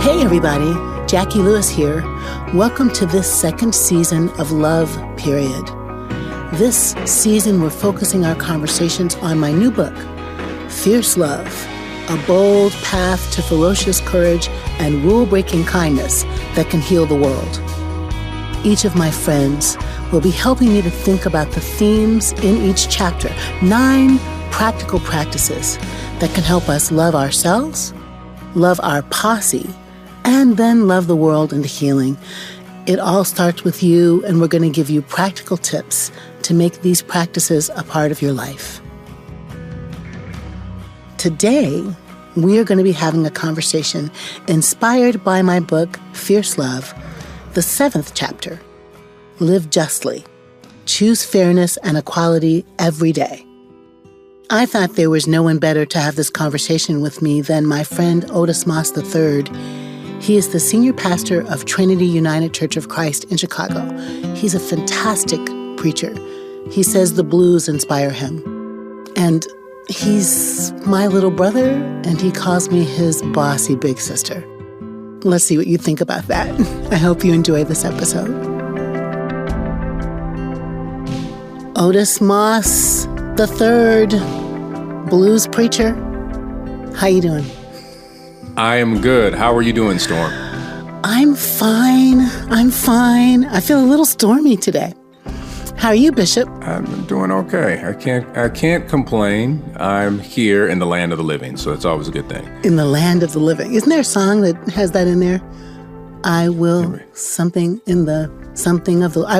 Hey everybody, Jacqui Lewis here. Welcome to this second season of Love, Period. This season we're focusing our conversations on my new book, Fierce Love, a bold path to ferocious courage and rule-breaking kindness that can heal the world. Each of my friends will be helping me to think about the themes in each chapter, 9 practical practices that can help us love ourselves, love our posse, and then love the world and healing. It all starts with you, and we're going to give you practical tips to make these practices a part of your life. Today, we are going to be having a conversation inspired by my book, Fierce Love, the 7th chapter, Live Justly, Choose Fairness and Equality Every Day. I thought there was no one better to have this conversation with me than my friend Otis Moss III. He is the senior pastor of Trinity United Church of Christ in Chicago. He's a fantastic preacher. He says the blues inspire him. And he's my little brother, and he calls me his bossy big sister. Let's see what you think about that. I hope you enjoy this episode. Otis Moss III, blues preacher. How you doing? I am good. How are you doing, Storm? I'm fine. I feel a little stormy today. How are you, Bishop? I'm doing okay. I can't complain. I'm here in the land of the living, so it's always a good thing. In the land of the living. Isn't there a song that has that in there? I will I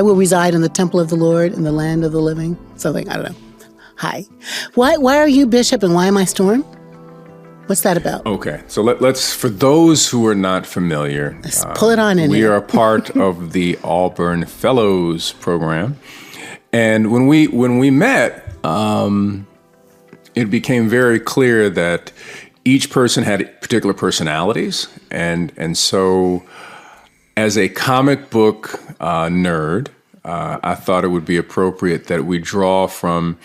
will reside in the temple of the Lord in the land of the living. Something, I don't know. Hi. Why are you Bishop and why am I Storm? What's that about? Okay, so let's, for those who are not familiar, let's pull it on in we here. are a part of the Auburn Fellows program. And when we met, it became very clear that each person had particular personalities. And so as a comic book nerd, I thought it would be appropriate that we draw from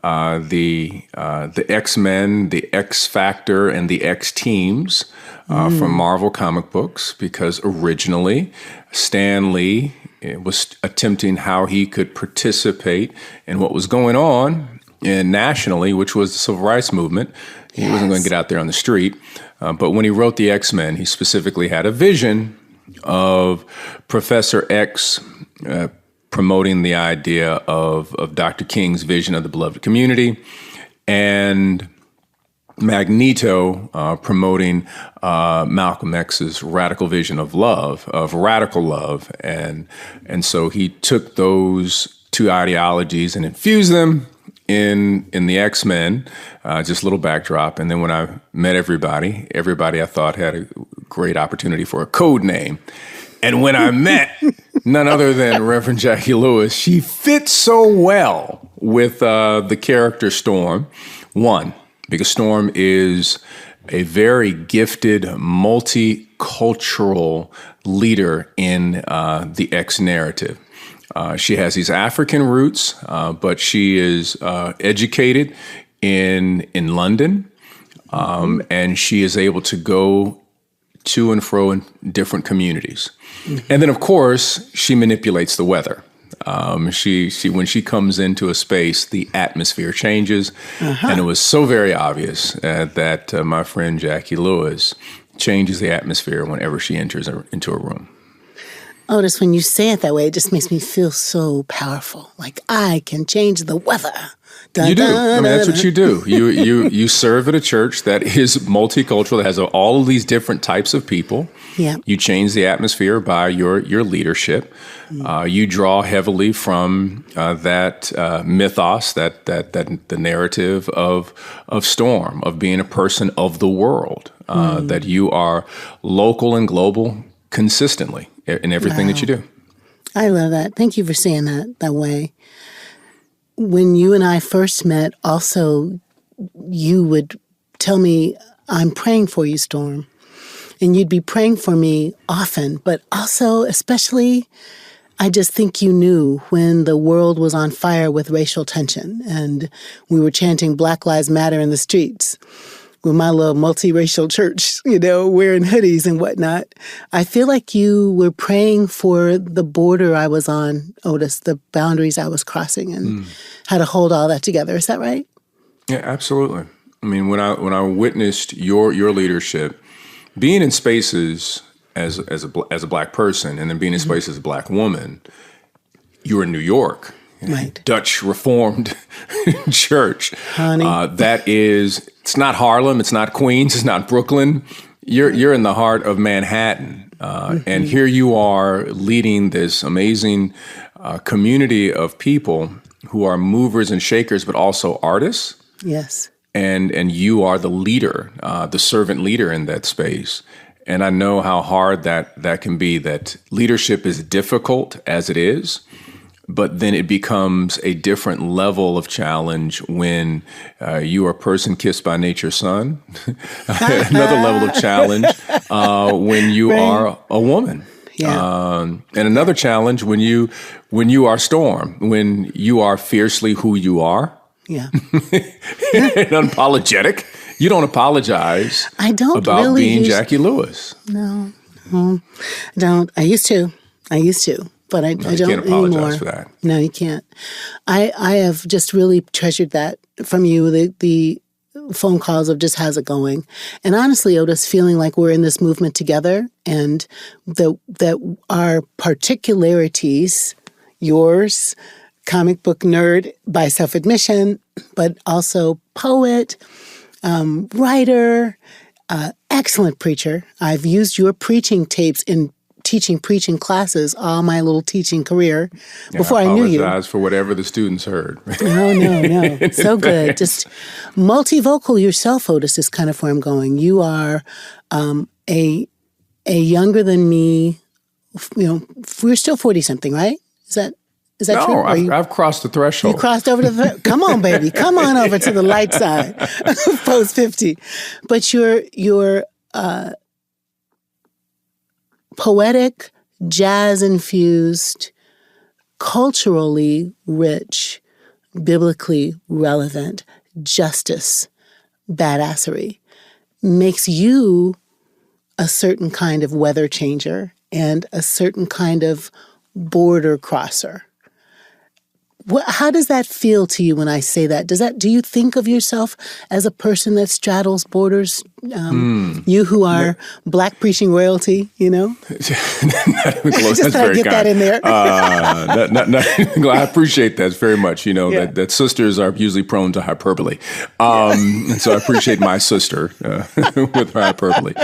the X-Men, the X-Factor, and the X-Teams from Marvel comic books, because originally Stan Lee was attempting how he could participate in what was going on nationally, which was the Civil Rights Movement. He wasn't going to get out there on the street. But when he wrote the X-Men, he specifically had a vision of Professor X promoting the idea of Dr. King's vision of the beloved community, and Magneto promoting Malcolm X's radical vision of love, of radical love. And so he took those two ideologies and infused them in the X-Men, just a little backdrop. And then when I met everybody I thought had a great opportunity for a code name. And when I met none other than Reverend Jacqui Lewis, she fits so well with the character Storm. One, because Storm is a very gifted, multicultural leader in the X narrative. She has these African roots, but she is educated in London, and she is able to go to and fro in different communities. Mm-hmm. And then, of course, she manipulates the weather. She when she comes into a space, the atmosphere changes. Uh-huh. And it was so very obvious that my friend Jacqui Lewis changes the atmosphere whenever she enters into a room. Otis, when you say it that way, it just makes me feel so powerful. Like I can change the weather. You do. I mean, that's what you do. You serve at a church that is multicultural, that has all of these different types of people. Yeah. You change the atmosphere by your leadership. You draw heavily from that mythos, that the narrative of Storm, of being a person of the world, that you are local and global consistently in everything that you do. I love that. Thank you for saying that way. When you and I first met, also, you would tell me, I'm praying for you, Storm. And you'd be praying for me often, but also, especially, I just think you knew when the world was on fire with racial tension and we were chanting Black Lives Matter in the streets. with my little multiracial church, wearing hoodies and whatnot. I feel like you were praying for the border I was on, Otis, the boundaries I was crossing, and how to hold all that together. Is that right? Yeah, absolutely. I mean, when I witnessed your leadership, being in spaces as a Black person, and then being in spaces as a Black woman, you were in New York. Right. Dutch Reformed Church. Honey. It's not Harlem, it's not Queens, it's not Brooklyn. You're in the heart of Manhattan. And here you are leading this amazing community of people who are movers and shakers, but also artists. Yes. And you are the leader, the servant leader in that space. And I know how hard that can be, that leadership is difficult as it is. But then it becomes a different level of challenge when you are a person kissed by nature's son. Another level of challenge when you are a woman. Yeah. And another challenge when you are storm, when you are fiercely who you are. Yeah. And unapologetic. You don't apologize about really being Jacqui Lewis. No, I don't. I used to. But I don't can't apologize anymore. for that. No, you can't. I have just really treasured that from you, the phone calls of just how's it going. And honestly, Otis, feeling like we're in this movement together, and that our particularities, yours, comic book nerd by self-admission, but also poet, writer, excellent preacher. I've used your preaching tapes in teaching preaching classes all my little teaching career before I knew you. I apologize for whatever the students heard. No. So good. Just multivocal yourself, Otis, is kind of where I'm going. You are a younger than me, we're still 40-something, right? Is that true? No, I've crossed the threshold. You crossed over the come on, baby. Come on over to the light side, post 50. But you're poetic, jazz-infused, culturally rich, biblically relevant, justice, badassery makes you a certain kind of weather changer and a certain kind of border crosser. How does that feel to you when I say that? Do you think of yourself as a person that straddles borders? You who are Black preaching royalty, Not even close. Just That's very get kind. that in there. I appreciate that very much. That sisters are usually prone to hyperbole. And so I appreciate my sister with her hyperbole.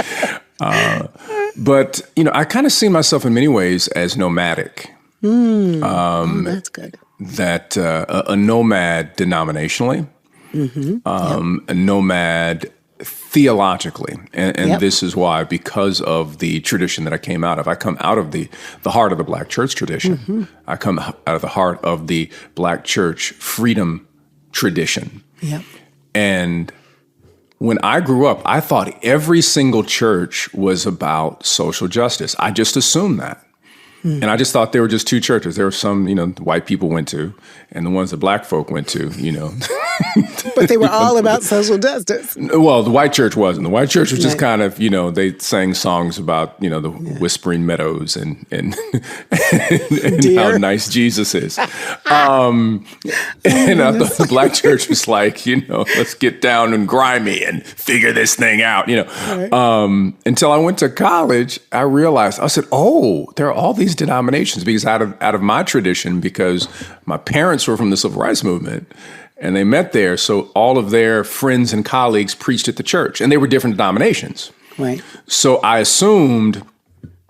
But, I kind of see myself in many ways as nomadic. That's good. That a nomad denominationally, a nomad theologically. And this is why, because of the tradition that I came out of. I come out of the heart of the Black church tradition. I come out of the heart of the Black church freedom tradition. Yep. And when I grew up, I thought every single church was about social justice. I just assumed that. And I just thought there were just two churches. There were some, white people went to, and the ones that Black folk went to, But they were all about social justice. Well, the white church wasn't. The white church was just kind of, they sang songs about, the whispering meadows and how nice Jesus is. And I thought the Black church was like, let's get down and grimy and figure this thing out, Right. Until I went to college, I realized, I said, there are all these denominations, because out of my tradition, because my parents were from the Civil Rights Movement, and they met there, so all of their friends and colleagues preached at the church, and they were different denominations. Right. So I assumed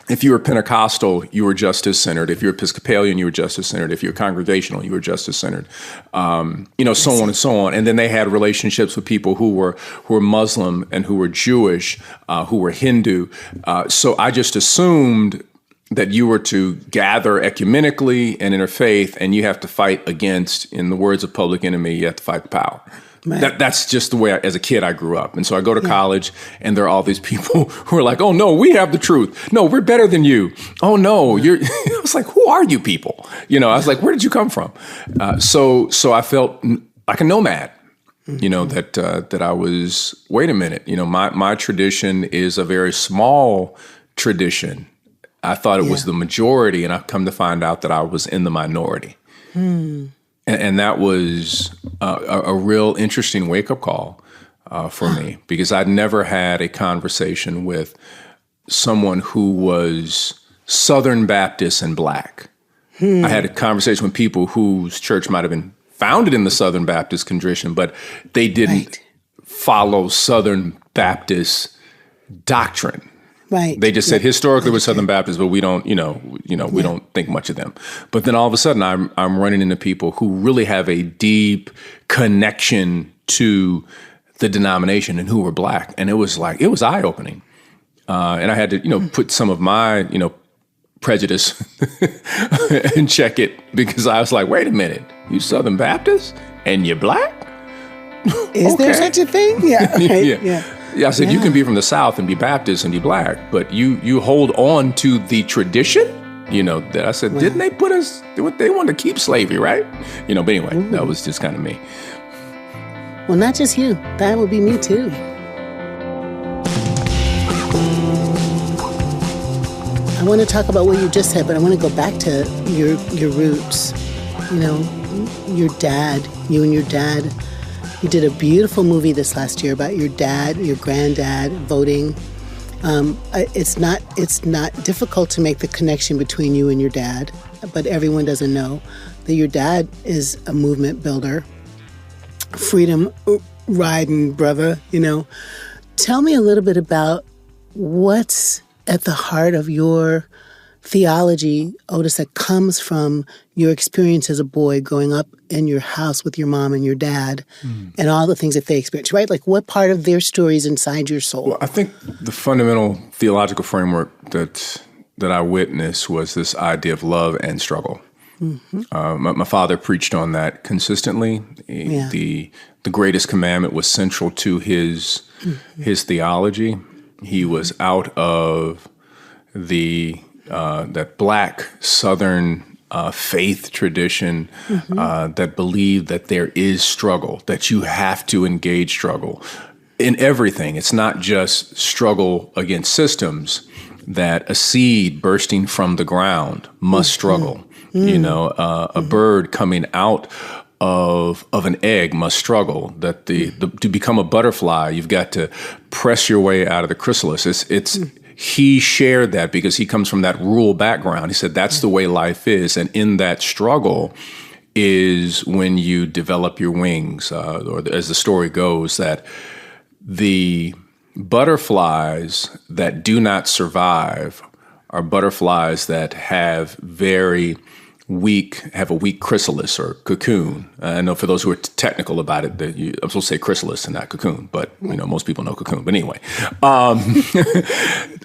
if you were Pentecostal, you were justice-centered. If you're Episcopalian, you were justice-centered. If you're Congregational, you were justice-centered. So on and so on. And then they had relationships with people who were Muslim and who were Jewish, who were Hindu. So I just assumed that you were to gather ecumenically and interfaith, and you have to fight against, in the words of Public Enemy, you have to fight the power. Right. That's just the way, as a kid, I grew up. And so I go to college, and there are all these people who are like, oh, no, we have the truth. No, we're better than you. Oh, no, you're... I was like, who are you people? I was like, where did you come from? So I felt like a nomad. You know, that I was, wait a minute, you know, my tradition is a very small tradition. I thought it was the majority, and I've come to find out that I was in the minority. And that was a real interesting wake-up call for me, because I'd never had a conversation with someone who was Southern Baptist and Black. I had a conversation with people whose church might have been founded in the Southern Baptist tradition, but they didn't follow Southern Baptist doctrine. Right. They just said historically we're Southern Baptists, but we don't, we don't think much of them. But then all of a sudden I'm running into people who really have a deep connection to the denomination and who were Black. And it was eye-opening. And I had to, put some of my, prejudice and check it, because I was like, wait a minute, you Southern Baptist and you're Black? Is there such a thing? Yeah. Right? Yeah, I said, you can be from the South and be Baptist and be Black, but you hold on to the tradition, that I said, didn't they put us, they wanted to keep slavery, right? But anyway, that was just kind of me. Well, not just you, that would be me too. I want to talk about what you just said, but I want to go back to your roots. Your dad, you and your dad, you did a beautiful movie this last year about your dad, your granddad voting. It's not difficult to make the connection between you and your dad, but everyone doesn't know that your dad is a movement builder, freedom riding brother, Tell me a little bit about what's at the heart of your theology, Otis, that comes from your experience as a boy growing up in your house with your mom and your dad and all the things that they experienced, right? Like, what part of their story is inside your soul? Well, I think the fundamental theological framework that I witnessed was this idea of love and struggle. My father preached on that consistently. The greatest commandment was central to his theology. He was out of that Black Southern faith tradition that believed that there is struggle, that you have to engage struggle in everything. It's not just struggle against systems, that a seed bursting from the ground must struggle. A bird coming out of an egg must struggle. That to become a butterfly, you've got to press your way out of the chrysalis. He shared that because he comes from that rural background. He said that's the way life is, and in that struggle is when you develop your wings. Or as the story goes, that the butterflies that do not survive are butterflies that have a weak chrysalis or cocoon. I know for those who are technical about it, I'm supposed to say chrysalis and not cocoon, but most people know cocoon. But anyway,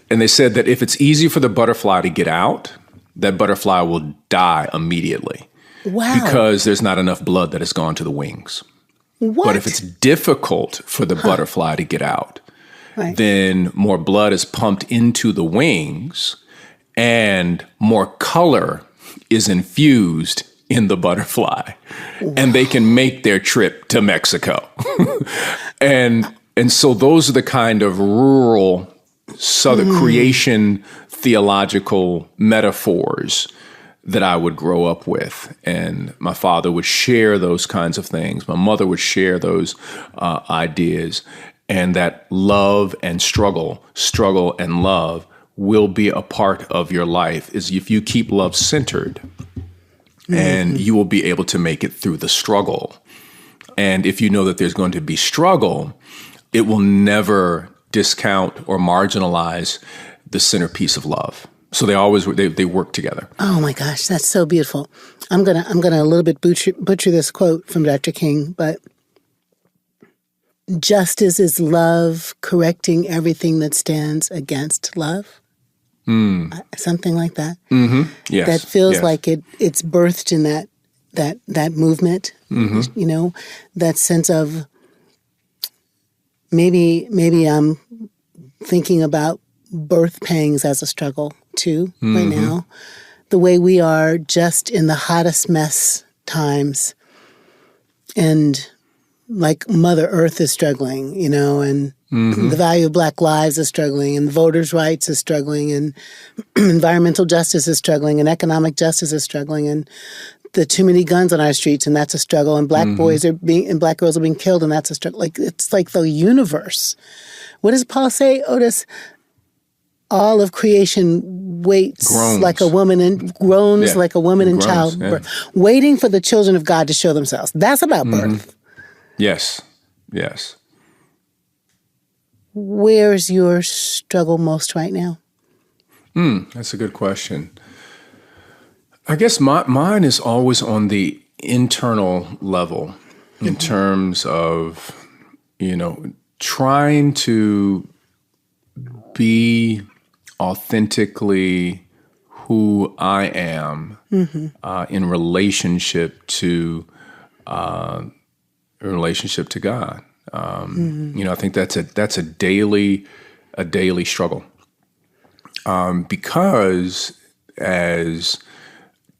and they said that if it's easy for the butterfly to get out, that butterfly will die immediately. Wow! Because there's not enough blood that has gone to the wings. What? But if it's difficult for the butterfly to get out, then more blood is pumped into the wings, and more color is infused in the butterfly, and they can make their trip to Mexico. and so those are the kind of rural Southern creation theological metaphors that I would grow up with. And my father would share those kinds of things. My mother would share those ideas, and that love and struggle and love will be a part of your life, is if you keep love centered, and you will be able to make it through the struggle. And if you know that there's going to be struggle, it will never discount or marginalize the centerpiece of love. So they work together. Oh my gosh, that's so beautiful. I'm gonna a little bit butcher this quote from Dr. King, but justice is love correcting everything that stands against love. Something like that. Yes. That feels like it's birthed in that movement. That sense of maybe I'm thinking about birth pangs as a struggle too right now. The way we are just in the hottest mess times, and like Mother Earth is struggling, and the value of Black lives is struggling, and voters' rights is struggling, and environmental justice is struggling, and economic justice is struggling, and the too many guns on our streets, and that's a struggle, and Black boys and Black girls are being killed, and that's a struggle. Like, it's like the universe. What does Paul say, Otis? All of creation waits groans like a woman and groans like a woman in childbirth, waiting for the children of God to show themselves. That's about birth. Yes. Where's your struggle most right now? That's a good question. I guess mine is always on the internal level in terms of, trying to be authentically who I am in relationship to God. I think that's a daily struggle, because as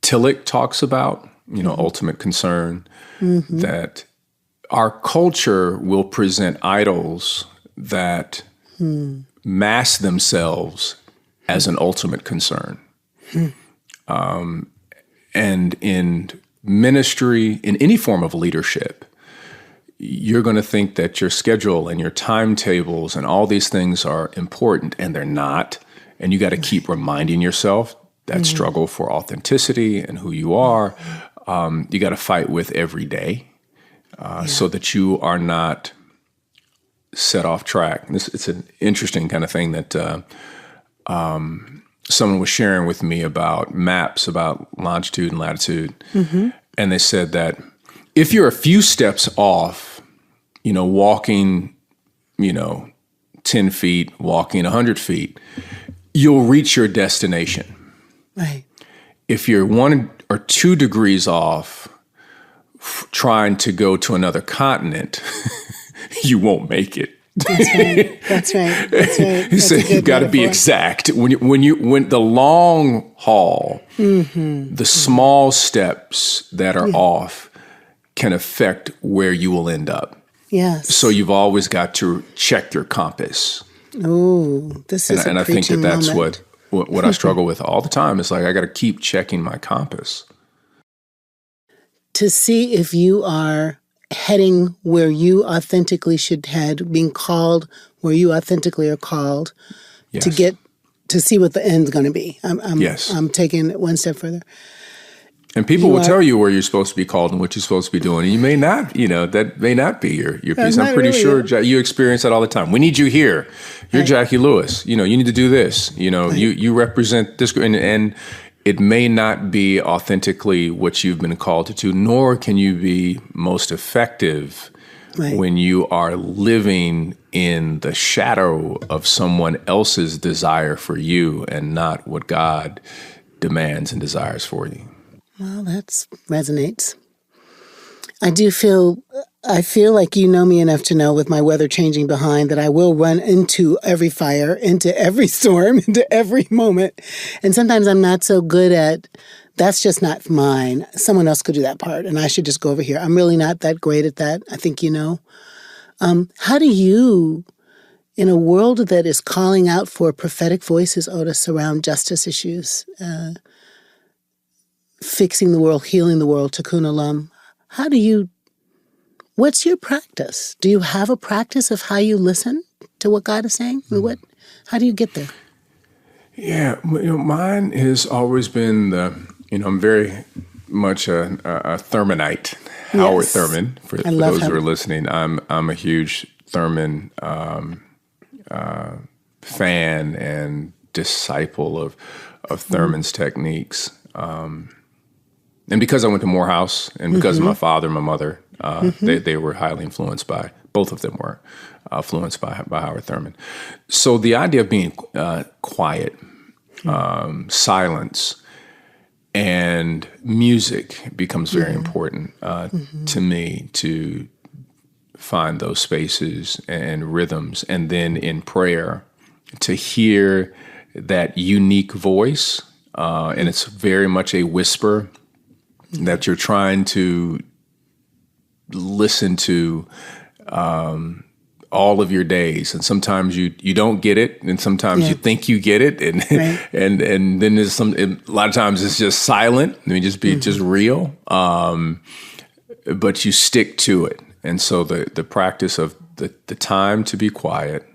Tillich talks about, ultimate concern, that our culture will present idols that mask themselves as an ultimate concern. And in ministry, in any form of leadership, you're going to think that your schedule and your timetables and all these things are important, and they're not. And you got to keep reminding yourself that struggle for authenticity and who you are. You got to fight with every day so that you are not set off track. It's an interesting kind of thing that someone was sharing with me about maps, about longitude and latitude. And they said that if you're a few steps off, walking, 10 feet, walking 100 feet, you'll reach your destination. Right. If you're 1 or 2 degrees off trying to go to another continent, you won't make it. That's right. He said you've got to be exact. When the long haul, the small steps that are off can affect where you will end up. Yes. So you've always got to check your compass. Oh, this is and I think that's moment. what I struggle with all the time. It's like I got to keep checking my compass to see if you are heading where you authentically should head, being called where you authentically are called, to see what the end's going to be. I'm taking it one step further. And people will tell you where you're supposed to be called and what you're supposed to be doing. And you may not, that may not be your piece. I'm pretty sure you experience that all the time. We need you here. You're Jacqui Lewis. You need to do this. You represent this group. And it may not be authentically what you've been called to do, nor can you be most effective when you are living in the shadow of someone else's desire for you and not what God demands and desires for you. Well, that resonates. I feel like you know me enough to know with my weather changing behind that I will run into every fire, into every storm, into every moment. And sometimes I'm not so good at, that's just not mine. Someone else could do that part and I should just go over here. I'm really not that great at that. I think you know. How do you, in a world that is calling out for prophetic voices, Otis, around justice issues, fixing the world, healing the world, tikkun olam, what's your practice? Do you have a practice of how you listen to what God is saying? How do you get there? Yeah, mine has always been I'm very much a Thurmanite, Howard Thurman. For those who are listening, I'm a huge Thurman fan and disciple of Thurman's techniques. And because I went to Morehouse and because of my father and my mother, they were highly influenced by, both of them were influenced by Howard Thurman. So the idea of being quiet, silence, and music becomes very important to me to find those spaces and rhythms. And then in prayer, to hear that unique voice, and it's very much a whisper that you're trying to listen to all of your days, and sometimes you don't get it, and sometimes you think you get it, and Right. and then there's a lot of times it's just silent. I mean, just be just real, but you stick to it. And so the practice of the time to be quiet,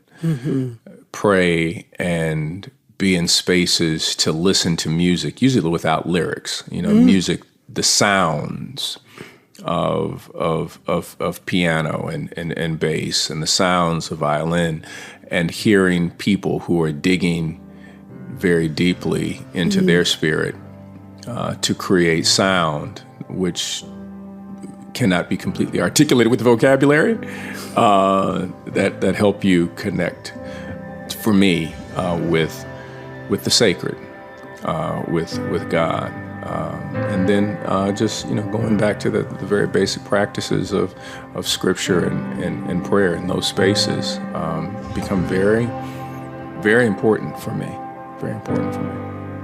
pray, and be in spaces to listen to music, usually without lyrics. Music, the sounds of piano and bass, and the sounds of violin, and hearing people who are digging very deeply into their spirit to create sound, which cannot be completely articulated with the vocabulary, that help you connect, for me, with the sacred, with God. And then just going back to the very basic practices of scripture and prayer in those spaces become very, very important for me. Very important for me.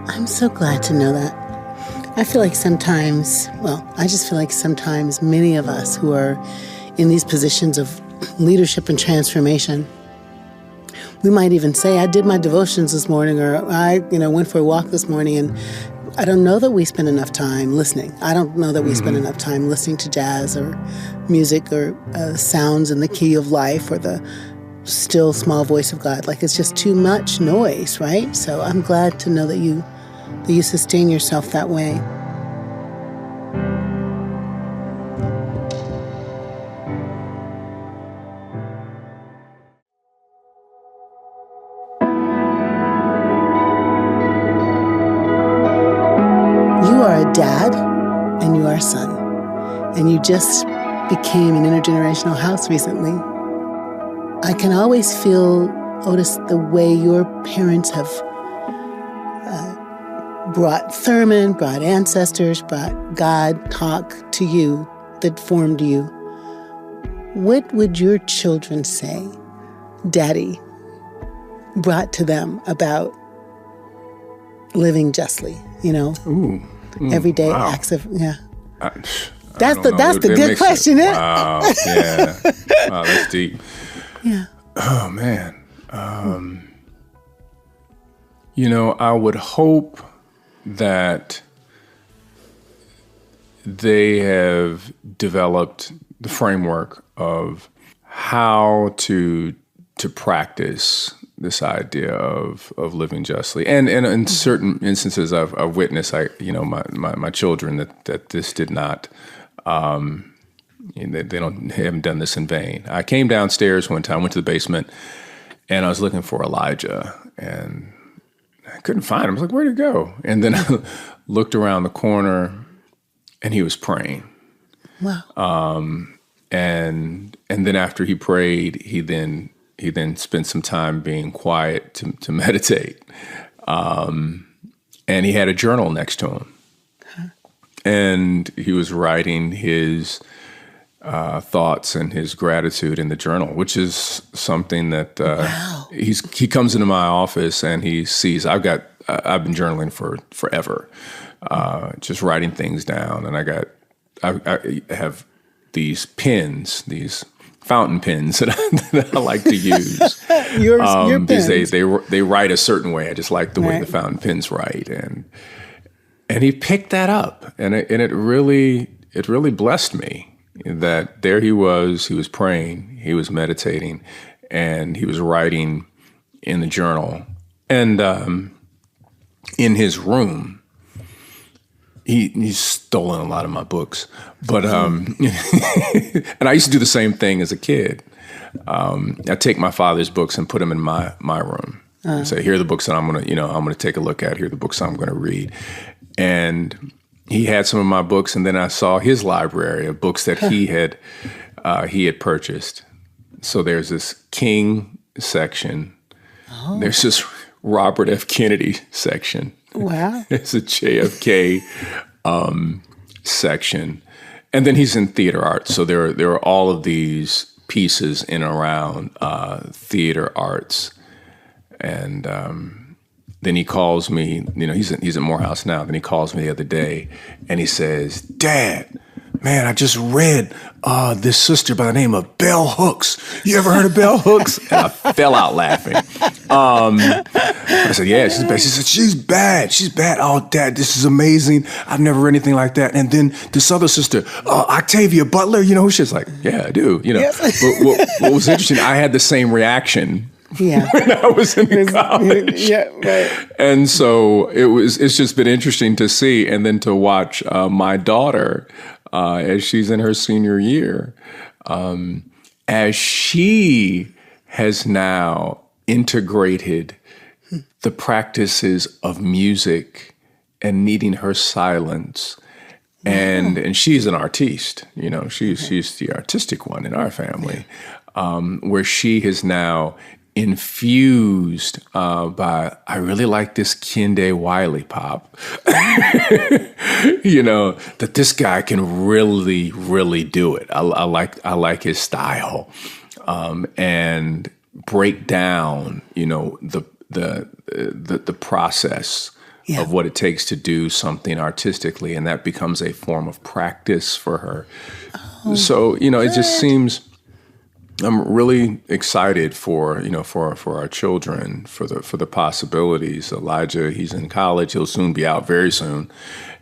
I'm so glad to know that. I feel like sometimes many of us who are in these positions of leadership and transformation, we might even say, I did my devotions this morning, or I went for a walk this morning, and I don't know that we spend enough time listening. I don't know that we spend enough time listening to jazz or music or sounds in the key of life or the still small voice of God. Like, it's just too much noise, right? So I'm glad to know that you sustain yourself that way. You are a dad and you are a son, and you just became an intergenerational house recently. I can always feel, Otis, the way your parents have brought Thurman, brought ancestors, brought God talk to you that formed you. What would your children say Daddy brought to them about living justly, everyday acts of, That's the good question, isn't it? Wow, yeah. Wow, that's deep. Yeah. Oh, man. I would hope that they have developed the framework of how to practice this idea of living justly, and in certain instances, I've witnessed, my children that this did not. They haven't done this in vain. I came downstairs one time, went to the basement, and I was looking for Elijah, and I couldn't find him. I was like, where'd he go? And then I looked around the corner, and he was praying. Wow. And then after he prayed, he then spent some time being quiet to meditate. And he had a journal next to him. And he was writing his thoughts and his gratitude in the journal, which is something that he comes into my office and he sees I've been journaling for forever, just writing things down, and I have these pens, these fountain pens that I like to use. Your pens. Because they write a certain way. I just like the way the fountain pens write, and he picked that up, and it really blessed me that there he was praying, he was meditating, and he was writing in the journal. And in his room, he's stolen a lot of my books, but and I used to do the same thing as a kid. I take my father's books and put them in my room. And say, here are the books that I'm gonna take a look at. Here are the books I'm gonna read. And he had some of my books, and then I saw his library of books that he had purchased. So there's this King section. Oh. There's this Robert F. Kennedy section. Wow. There's a JFK section, and then he's in theater arts. So there are all of these pieces in and around theater arts, and then he calls me. He's at Morehouse now. Then he calls me the other day, and he says, "Dad, man, I just read this sister by the name of Bell Hooks. You ever heard of Bell Hooks? And I fell out laughing. I said, yeah, she's bad. She said, she's bad. She's bad. Oh, Dad, this is amazing. I've never read anything like that. And then this other sister, Octavia Butler, you know, she's like, yeah, I do. You know, yes. But what was interesting, I had the same reaction. Yeah. When I was in college. Yeah, right. And so it's just been interesting to see, and then to watch my daughter as she's in her senior year, as she has now integrated the practices of music and needing her silence. And she's an artiste, you know, she's the artistic one in our family, where she has now infused by, I really like this Kende Wiley pop, you know, that this guy can really, really do it. I like his style, and break down, you know, the process of what it takes to do something artistically, and that becomes a form of practice for her. So, you know, it just seems. I'm really excited for our children, for the possibilities. Elijah, he's in college. He'll soon be out, very soon.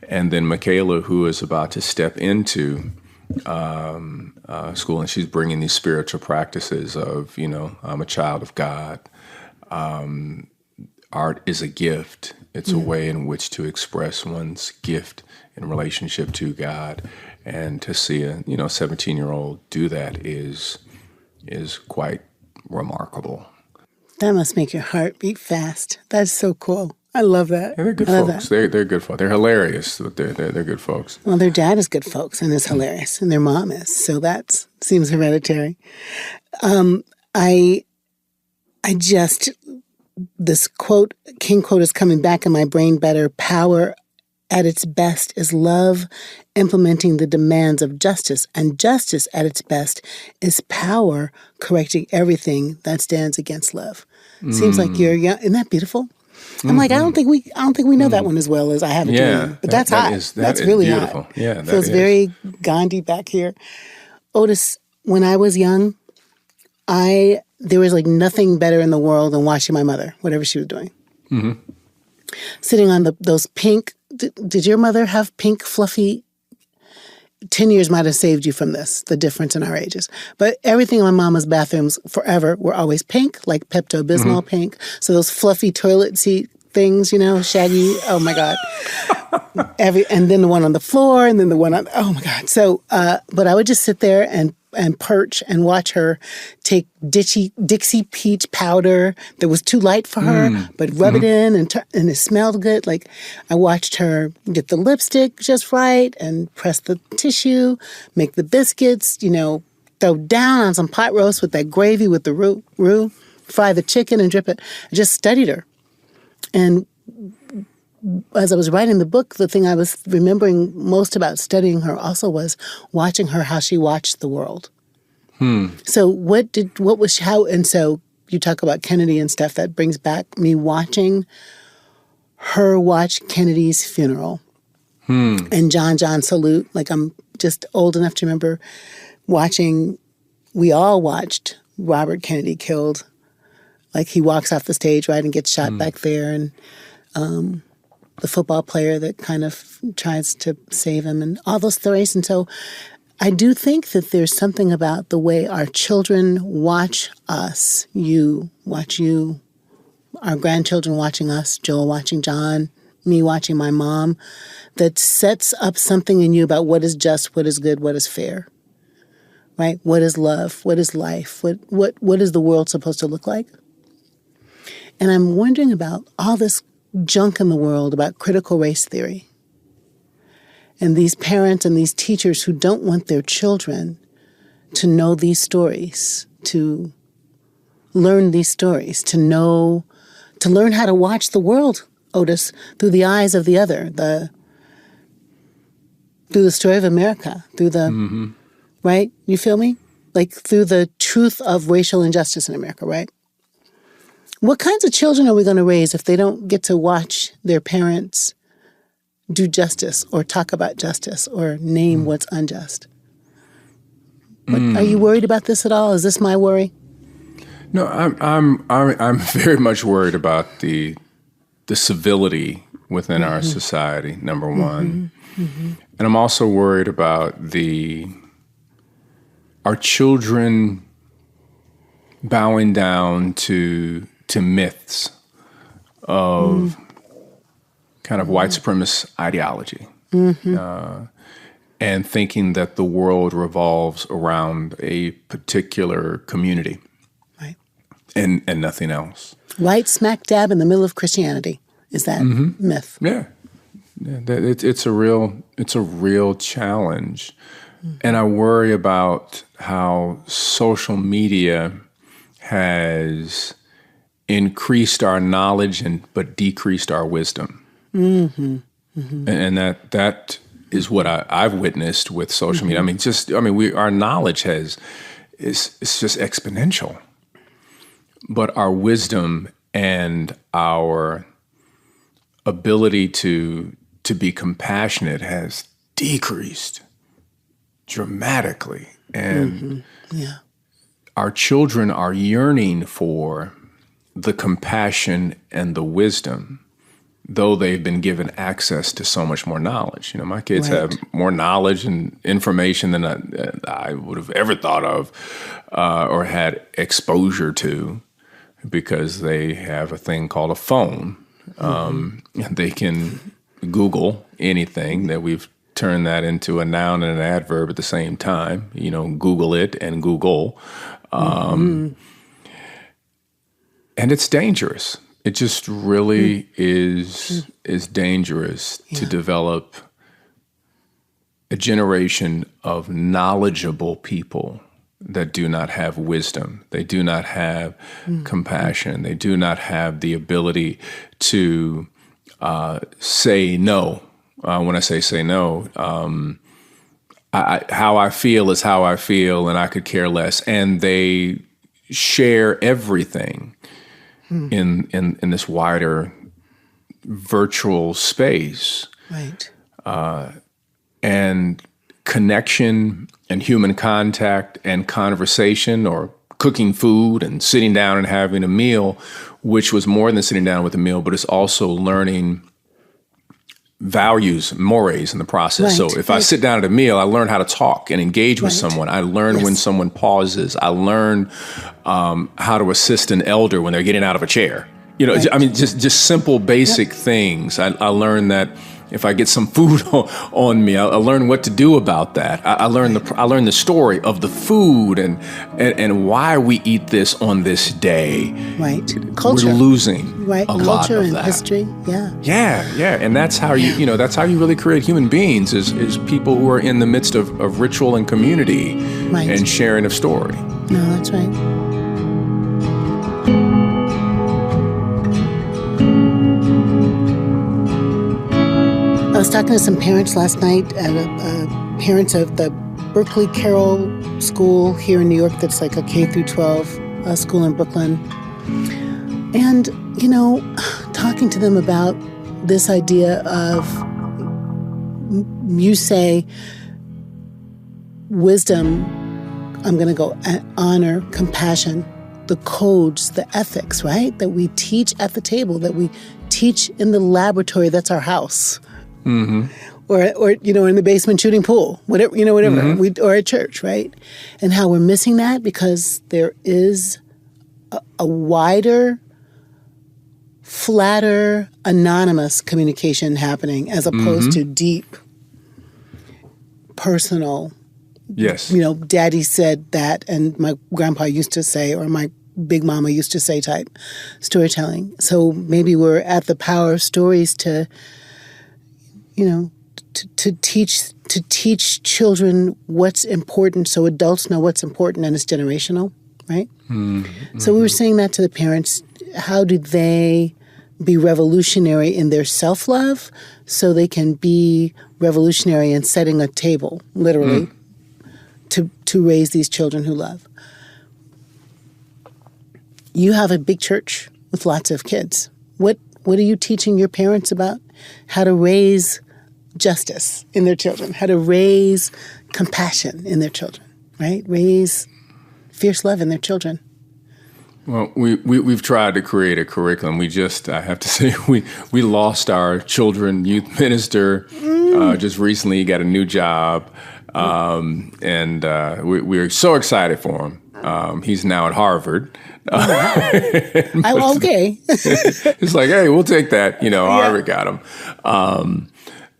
And then Michaela, who is about to step into school, and she's bringing these spiritual practices of, you know, I'm a child of God. Art is a gift. It's a way in which to express one's gift in relationship to God. And to see a 17-year-old do that is quite remarkable. That must make your heart beat fast. That's so cool. I love that. Yeah, they're good folks. They're good folks. They're hilarious, but they're good folks. Well, their dad is good folks and is hilarious, and their mom is. So that seems hereditary. This quote, King quote, is coming back in my brain better. Power at its best is love implementing the demands of justice, and justice at its best is power correcting everything that stands against love. Seems like you're young. Isn't that beautiful? I'm like, I don't think we know that one as well as I have a dream. But that's hot. That's really beautiful. Hot. Yeah, that feels very Gandhi back here. Otis, when I was young, there was like nothing better in the world than watching my mother, whatever she was doing. Mm-hmm. Sitting on those pink. Did your mother have pink, fluffy? 10 years might have saved you from this, the difference in our ages. But everything in my mama's bathrooms forever were always pink, like Pepto-Bismol pink. So those fluffy toilet seat things, you know, shaggy. Oh, my God. And then the one on the floor, and then the one on, oh, my God. So, but I would just sit there and perch and watch her take Dixie peach powder that was too light for her, but rub it in and it smelled good. Like I watched her get the lipstick just right and press the tissue, make the biscuits, you know, throw down on some pot roast with that gravy with the roux, fry the chicken and drip it. I just studied her. And as I was writing the book, the thing I was remembering most about studying her also was watching her, how she watched the world. So and so you talk about Kennedy and stuff, that brings back me watching her watch Kennedy's funeral and John salute. Like I'm just old enough to remember we all watched Robert Kennedy killed. Like he walks off the stage, right, and gets shot back there, and the football player that kind of tries to save him and all those stories. And so I do think that there's something about the way our children watch us, our grandchildren watching us, Joel watching John, me watching my mom, that sets up something in you about what is just, what is good, what is fair, right? What is love? What is life? What is the world supposed to look like? And I'm wondering about all this junk in the world about critical race theory. And these parents and these teachers who don't want their children to know these stories, to learn these stories, to learn how to watch the world, Otis, through the eyes of the other, through the story of America, through the, right? You feel me? Like through the truth of racial injustice in America, right? What kinds of children are we going to raise if they don't get to watch their parents do justice or talk about justice or name what's unjust. Are you worried about this at all? Is this my worry? No, I'm very much worried about the civility within our society, number one. And I'm also worried about our children bowing down to myths of kind of white supremacist ideology. And thinking that the world revolves around a particular community. Right. And nothing else. Right smack dab in the middle of Christianity is that myth. Yeah. It's a real challenge. And I worry about how social media has increased our knowledge but decreased our wisdom. And that is what I've witnessed with social media. Our knowledge is just exponential, but our wisdom and our ability to be compassionate has decreased dramatically, and our children are yearning for the compassion and the wisdom, though they've been given access to so much more knowledge. My kids have more knowledge and information than I would have ever thought of or had exposure to, because they have a thing called a phone. They can Google anything. That we've turned that into a noun and an adverb at the same time. Google it and Google. And it's dangerous. It just really is dangerous to develop a generation of knowledgeable people that do not have wisdom. They do not have compassion. They do not have the ability to say no. When I say no, how I feel is how I feel, and I could care less. And they share everything in this wider virtual space. Right. And connection and human contact and conversation, or cooking food and sitting down and having a meal, which was more than sitting down with a meal, but it's also learning values, mores in the process. Right, so if I sit down at a meal, I learn how to talk and engage with Right. someone. I learn when someone pauses. I learn how to assist an elder when they're getting out of a chair. Right. Just simple, basic things. I learned that if I get some food on me, I learn what to do about that. I learn the story of the food and why we eat this on this day. Right. Culture. We're losing Right. a lot Culture of and that. history. Yeah. Yeah, and that's how that's how you really create human beings is people who are in the midst of ritual and community Right. and sharing of story. No, that's right. I was talking to some parents last night, parents of the Berkeley Carroll School here in New York that's like a K through 12 school in Brooklyn. And, talking to them about this idea of, you say, wisdom, I'm going to go honor, compassion, the codes, the ethics, right? That we teach at the table, that we teach in the laboratory, that's our house. Or in the basement shooting pool, whatever, or at church, right? And how we're missing that because there is a wider, flatter, anonymous communication happening as opposed to deep, personal. Yes. Daddy said that, and my grandpa used to say, or my big mama used to say type storytelling. So maybe we're at the power of stories to teach children what's important, so adults know what's important, and it's generational, right? Mm-hmm. So we were saying that to the parents. How do they be revolutionary in their self-love so they can be revolutionary in setting a table, literally, to raise these children who love? You have a big church with lots of kids. What are you teaching your parents about how to raise justice in their children, how to raise compassion in their children, right? Raise fierce love in their children. Well, we've tried to create a curriculum. I have to say, we lost our children youth minister just recently. He got a new job, and we're so excited for him. He's now at Harvard. Okay. It's like, hey, we'll take that. Harvard got him.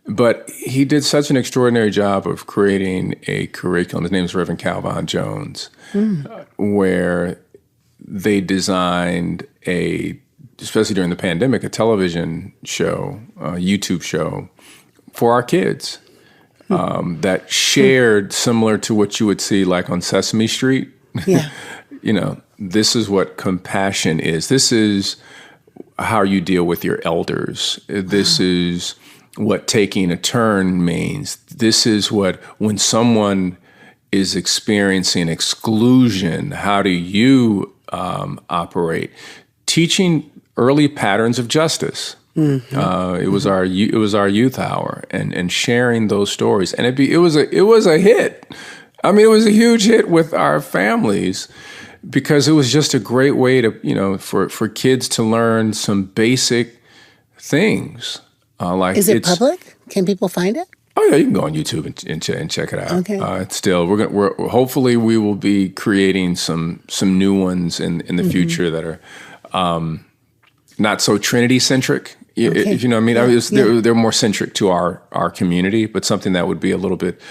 But he did such an extraordinary job of creating a curriculum. His name is Reverend Calvin Jones, where they designed especially during the pandemic, a television show, a YouTube show for our kids that shared similar to what you would see like on Sesame Street. Yeah. This is what compassion is. This is how you deal with your elders. This is what taking a turn means. This is what, when someone is experiencing exclusion, how do you operate? Teaching early patterns of justice. Mm-hmm. It was our youth hour, and sharing those stories, and it was a hit. I mean, it was a huge hit with our families because it was just a great way to for kids to learn some basic things. Is it public? Can people find it? Oh yeah, you can go on YouTube and check it out. Okay. We're hopefully we will be creating some new ones in the future that are not so Trinity centric. Okay. If you know what I mean. They're more centric to our community, but something that would be a little bit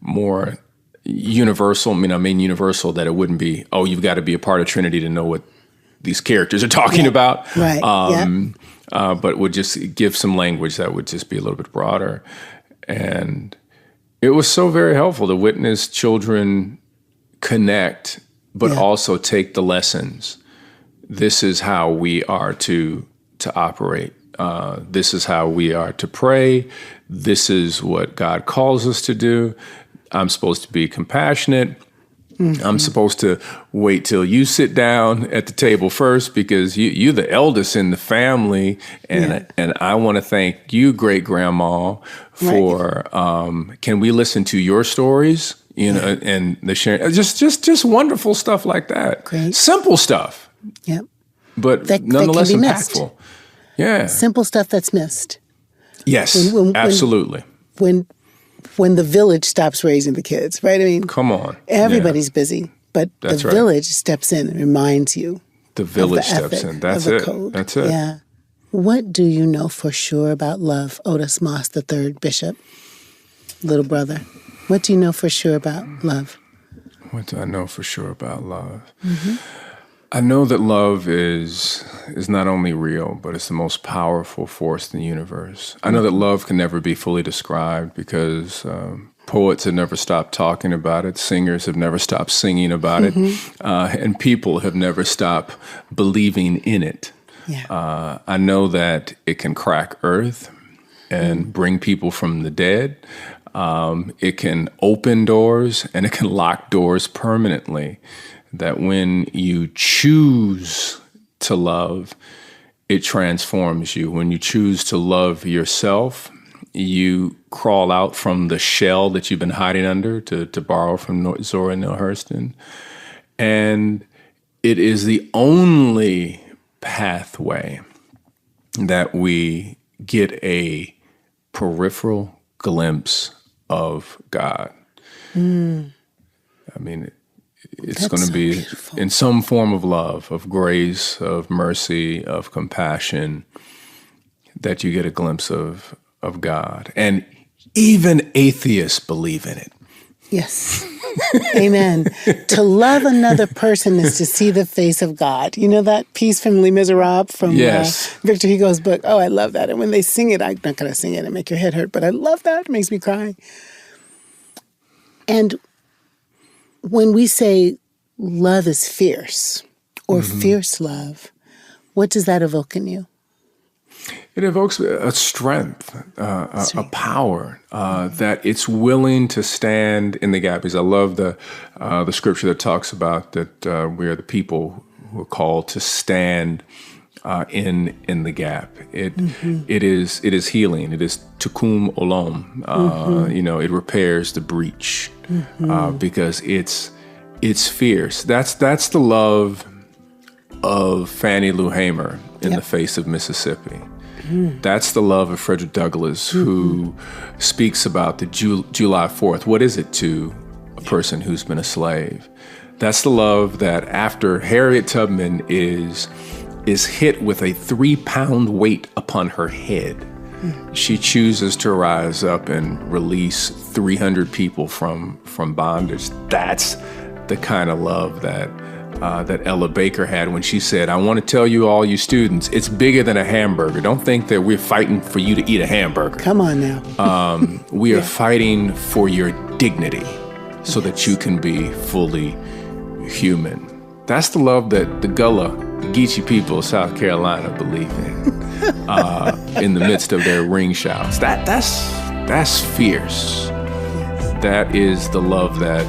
more universal. I mean universal, that it wouldn't be, oh, you've got to be a part of Trinity to know what these characters are talking about. Right. But would just give some language that would just be a little bit broader. And it was so very helpful to witness children connect, but also take the lessons. This is how we are to operate. This is how we are to pray. This is what God calls us to do. I'm supposed to be compassionate. Mm-hmm. I'm supposed to wait till you sit down at the table first because you're the eldest in the family, and I want to thank you, great grandma, for can we listen to your stories? And the sharing, just wonderful stuff like that. Great. Simple stuff. Yep. But nonetheless that impactful. Missed. Yeah. Simple stuff that's missed. Yes. Absolutely. When the village stops raising the kids, right? I mean, come on. Everybody's busy, but the village steps in and reminds you. The village steps in. That's it. Code. That's it. Yeah. What do you know for sure about love, Otis Moss III, Bishop, little brother? What do you know for sure about love? What do I know for sure about love? Mm-hmm. I know that love is not only real, but it's the most powerful force in the universe. I know that love can never be fully described because poets have never stopped talking about it, singers have never stopped singing about it, and people have never stopped believing in it. Yeah. I know that it can crack earth and bring people from the dead. It can open doors and it can lock doors permanently. That when you choose to love, it transforms you. When you choose to love yourself, you crawl out from the shell that you've been hiding under, to borrow from Zora Neale Hurston. And it is the only pathway that we get a peripheral glimpse of God. I mean, it's going to be beautiful. In some form of love, of grace, of mercy, of compassion, that you get a glimpse of God. And even atheists believe in it. Yes. Amen. To love another person is to see the face of God. You know that piece from Les Miserables from Victor Hugo's book? Oh, I love that. And when they sing it, I'm not going to sing it and make your head hurt, but I love that. It makes me cry. And when we say love is fierce or fierce love, what does that evoke in you? It evokes a strength, a power that it's willing to stand in the gap. Because I love the scripture that talks about that we are the people who are called to stand in the gap. It is healing. It is tikkun olam. It repairs the breach because it's fierce. That's the love of Fannie Lou Hamer in The Face of Mississippi. That's the love of Frederick Douglass, who speaks about the July 4th. What is it to a person who's been a slave? That's the love that after Harriet Tubman is hit with a 3-pound weight upon her head, she chooses to rise up and release 300 people from bondage. That's the kind of love that Ella Baker had when she said, I want to tell you, all you students, it's bigger than a hamburger. Don't think that we're fighting for you to eat a hamburger. Come on now. We are fighting for your dignity so that you can be fully human. That's the love that the Gullah Geechee people of South Carolina believe in the midst of their ring shouts. That's fierce. That is the love that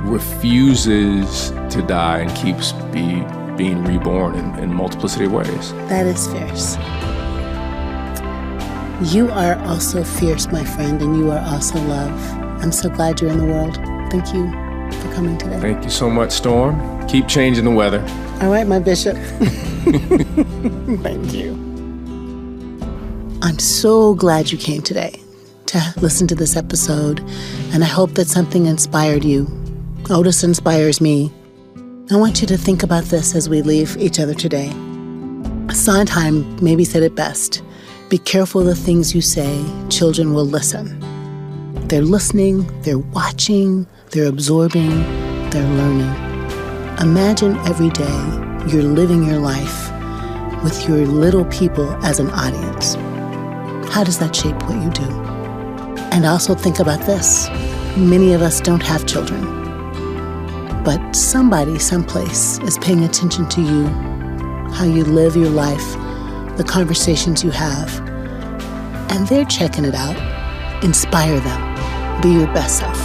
refuses to die and keeps being reborn in multiplicity of ways. That is fierce. You are also fierce, my friend, and you are also love. I'm so glad you're in the world. Thank you for coming today. Thank you so much, Storm. Keep changing the weather. All right, my bishop. Thank you. I'm so glad you came today to listen to this episode, and I hope that something inspired you. Otis inspires me. I want you to think about this as we leave each other today. Sondheim maybe said it best. Be careful of the things you say. Children will listen. They're listening, they're watching, they're absorbing, they're learning. Imagine every day you're living your life with your little people as an audience. How does that shape what you do? And also think about this. Many of us don't have children, but somebody, someplace is paying attention to you, how you live your life, the conversations you have, and they're checking it out. Inspire them. Be your best self.